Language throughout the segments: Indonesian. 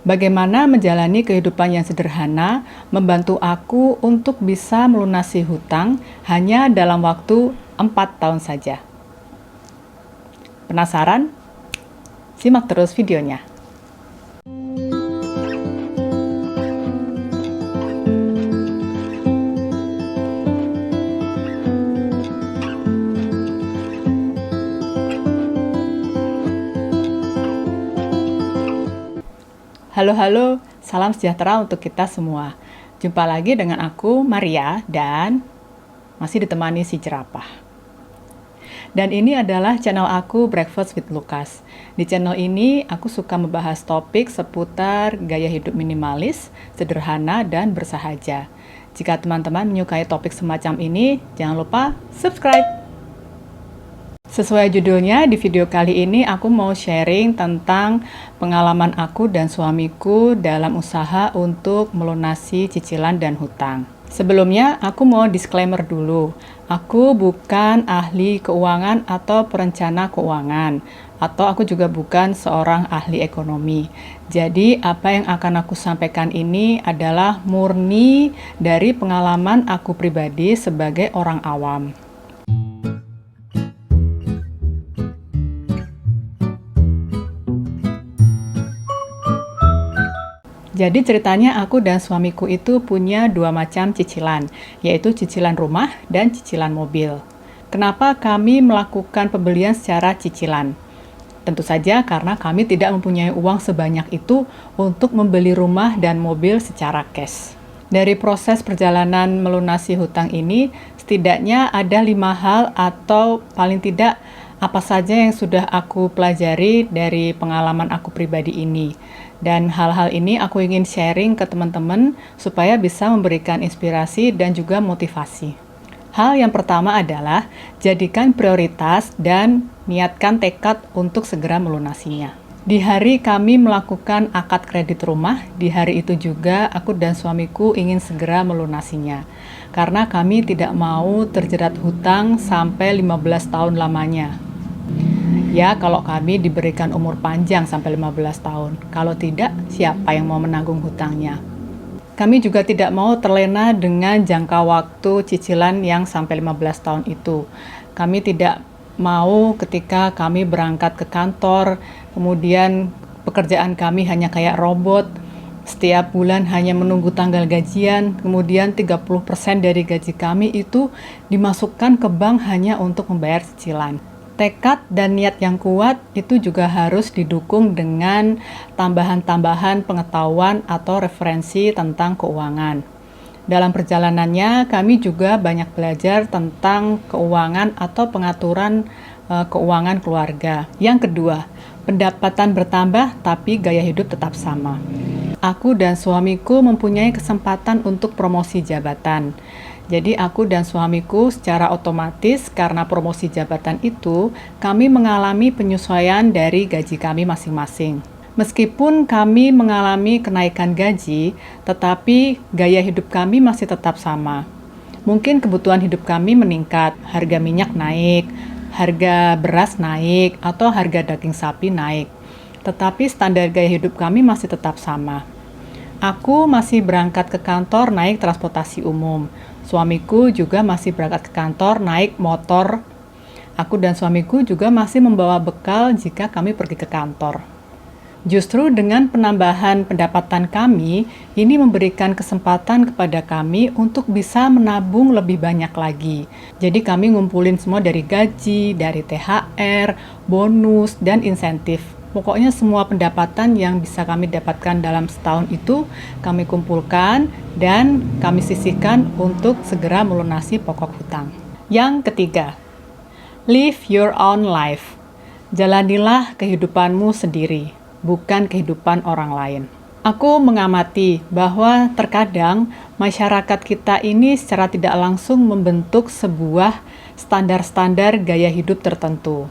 Bagaimana menjalani kehidupan yang sederhana membantu aku untuk bisa melunasi hutang hanya dalam waktu 4 tahun saja. Penasaran? Simak terus videonya. Halo, salam sejahtera untuk kita semua. Jumpa lagi dengan aku, Maria, dan masih ditemani si jerapah. Dan ini adalah channel aku, Breakfast with Lucas. Di channel ini, aku suka membahas topik seputar gaya hidup minimalis, sederhana, dan bersahaja. Jika teman-teman menyukai topik semacam ini, jangan lupa subscribe. Sesuai judulnya, di video kali ini aku mau sharing tentang pengalaman aku dan suamiku dalam usaha untuk melunasi cicilan dan hutang. Sebelumnya, aku mau disclaimer dulu. Aku bukan ahli keuangan atau perencana keuangan, atau aku juga bukan seorang ahli ekonomi. Jadi, apa yang akan aku sampaikan ini adalah murni dari pengalaman aku pribadi sebagai orang awam. Jadi ceritanya aku dan suamiku itu punya dua macam cicilan, yaitu cicilan rumah dan cicilan mobil. Kenapa kami melakukan pembelian secara cicilan? Tentu saja karena kami tidak mempunyai uang sebanyak itu untuk membeli rumah dan mobil secara cash. Dari proses perjalanan melunasi hutang ini, setidaknya ada 5 hal atau paling tidak apa saja yang sudah aku pelajari dari pengalaman aku pribadi ini. Dan hal-hal ini aku ingin sharing ke teman-teman supaya bisa memberikan inspirasi dan juga motivasi. Hal yang pertama adalah jadikan prioritas dan niatkan tekad untuk segera melunasinya. Di hari kami melakukan akad kredit rumah, di hari itu juga aku dan suamiku ingin segera melunasinya. Karena kami tidak mau terjerat hutang sampai 15 tahun lamanya. Ya, kalau kami diberikan umur panjang sampai 15 tahun. Kalau tidak, siapa yang mau menanggung hutangnya? Kami juga tidak mau terlena dengan jangka waktu cicilan yang sampai 15 tahun itu. Kami tidak mau ketika kami berangkat ke kantor, kemudian pekerjaan kami hanya kayak robot, setiap bulan hanya menunggu tanggal gajian, kemudian 30% dari gaji kami itu dimasukkan ke bank hanya untuk membayar cicilan. Tekad dan niat yang kuat itu juga harus didukung dengan tambahan-tambahan pengetahuan atau referensi tentang keuangan. Dalam perjalanannya, kami juga banyak belajar tentang keuangan atau pengaturan keuangan keluarga. Yang kedua, pendapatan bertambah tapi gaya hidup tetap sama. Aku dan suamiku mempunyai kesempatan untuk promosi jabatan. Jadi aku dan suamiku secara otomatis karena promosi jabatan itu, kami mengalami penyesuaian dari gaji kami masing-masing. Meskipun kami mengalami kenaikan gaji, tetapi gaya hidup kami masih tetap sama. Mungkin kebutuhan hidup kami meningkat, harga minyak naik, harga beras naik, atau harga daging sapi naik. Tetapi standar gaya hidup kami masih tetap sama. Aku masih berangkat ke kantor naik transportasi umum. Suamiku juga masih berangkat ke kantor naik motor. Aku dan suamiku juga masih membawa bekal jika kami pergi ke kantor. Justru dengan penambahan pendapatan kami, ini memberikan kesempatan kepada kami untuk bisa menabung lebih banyak lagi. Jadi kami ngumpulin semua dari gaji, dari THR, bonus, dan insentif. Pokoknya semua pendapatan yang bisa kami dapatkan dalam setahun itu kami kumpulkan dan kami sisihkan untuk segera melunasi pokok hutang. Yang ketiga, live your own life. Jalanilah kehidupanmu sendiri, bukan kehidupan orang lain. Aku mengamati bahwa terkadang masyarakat kita ini secara tidak langsung membentuk sebuah standar-standar gaya hidup tertentu.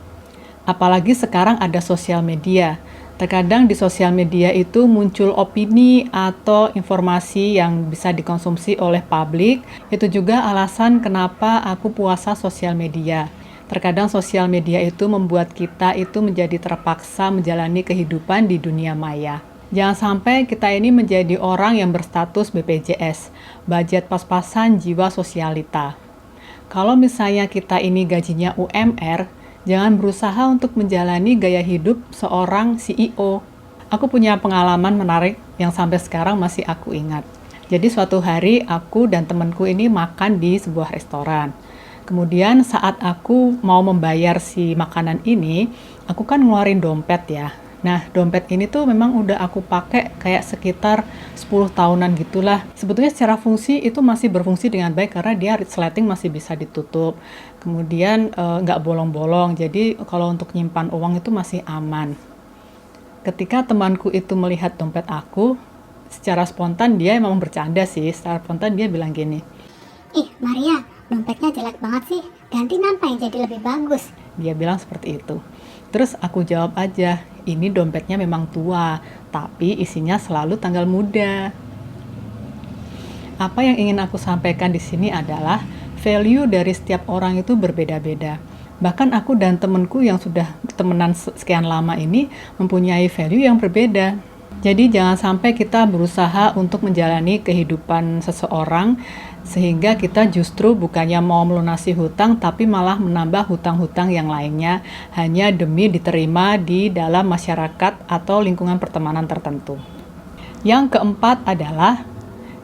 Apalagi sekarang ada sosial media. Terkadang di sosial media itu muncul opini atau informasi yang bisa dikonsumsi oleh publik. Itu juga alasan kenapa aku puasa sosial media. Terkadang sosial media itu membuat kita itu menjadi terpaksa menjalani kehidupan di dunia maya. Jangan sampai kita ini menjadi orang yang berstatus BPJS, budget pas-pasan jiwa sosialita. Kalau misalnya kita ini gajinya UMR, jangan berusaha untuk menjalani gaya hidup seorang CEO. Aku punya pengalaman menarik yang sampai sekarang masih aku ingat. Jadi suatu hari aku dan temanku ini makan di sebuah restoran. Kemudian saat aku mau membayar si makanan ini, aku kan ngeluarin dompet ya. Nah, dompet ini tuh memang udah aku pakai kayak sekitar 10 tahunan gitulah. Sebetulnya secara fungsi itu masih berfungsi dengan baik karena dia resleting masih bisa ditutup. Kemudian nggak bolong-bolong, jadi kalau untuk nyimpan uang itu masih aman. Ketika temanku itu melihat dompet aku, secara spontan dia memang bercanda sih. Secara spontan dia bilang gini, "Ih, Maria, dompetnya jelek banget sih. Ganti nampak yang jadi lebih bagus." dia bilang seperti itu. Terus aku jawab aja, ini dompetnya memang tua, tapi isinya selalu tanggal muda. Apa yang ingin aku sampaikan di sini adalah value dari setiap orang itu berbeda-beda. Bahkan aku dan temenku yang sudah temenan sekian lama ini mempunyai value yang berbeda. Jadi jangan sampai kita berusaha untuk menjalani kehidupan seseorang sehingga kita justru bukannya mau melunasi hutang tapi malah menambah hutang-hutang yang lainnya hanya demi diterima di dalam masyarakat atau lingkungan pertemanan tertentu. Yang keempat adalah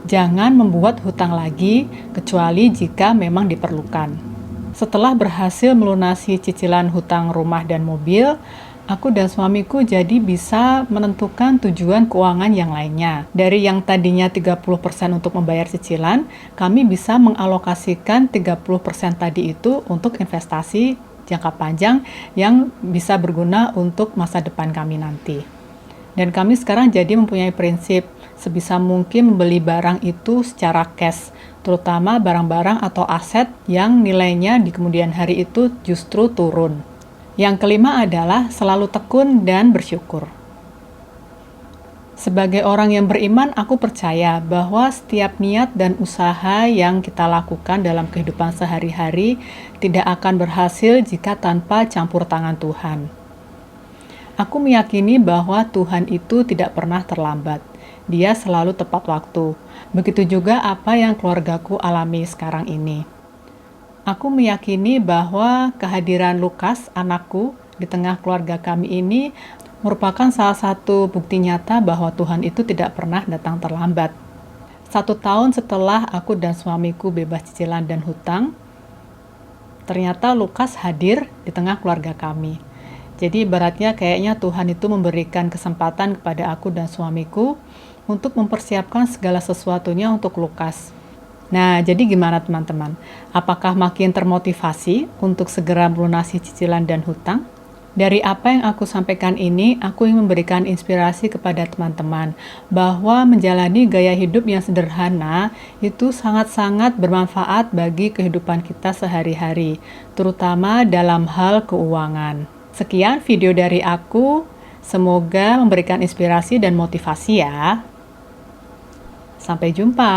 jangan membuat hutang lagi kecuali jika memang diperlukan. Setelah berhasil melunasi cicilan hutang rumah dan mobil, aku dan suamiku jadi bisa menentukan tujuan keuangan yang lainnya. Dari yang tadinya 30% untuk membayar cicilan, kami bisa mengalokasikan 30% tadi itu untuk investasi jangka panjang yang bisa berguna untuk masa depan kami nanti. Dan kami sekarang jadi mempunyai prinsip sebisa mungkin membeli barang itu secara cash, terutama barang-barang atau aset yang nilainya di kemudian hari itu justru turun. Yang kelima adalah selalu tekun dan bersyukur. Sebagai orang yang beriman, aku percaya bahwa setiap niat dan usaha yang kita lakukan dalam kehidupan sehari-hari tidak akan berhasil jika tanpa campur tangan Tuhan. Aku meyakini bahwa Tuhan itu tidak pernah terlambat. Dia selalu tepat waktu. Begitu juga apa yang keluargaku alami sekarang ini. Aku meyakini bahwa kehadiran Lukas, anakku, di tengah keluarga kami ini merupakan salah satu bukti nyata bahwa Tuhan itu tidak pernah datang terlambat. 1 tahun setelah aku dan suamiku bebas cicilan dan hutang, ternyata Lukas hadir di tengah keluarga kami. Jadi ibaratnya kayaknya Tuhan itu memberikan kesempatan kepada aku dan suamiku untuk mempersiapkan segala sesuatunya untuk Lukas. Nah, jadi gimana teman-teman? Apakah makin termotivasi untuk segera melunasi cicilan dan hutang? Dari apa yang aku sampaikan ini, aku ingin memberikan inspirasi kepada teman-teman bahwa menjalani gaya hidup yang sederhana itu sangat-sangat bermanfaat bagi kehidupan kita sehari-hari, terutama dalam hal keuangan. Sekian video dari aku, semoga memberikan inspirasi dan motivasi ya. Sampai jumpa.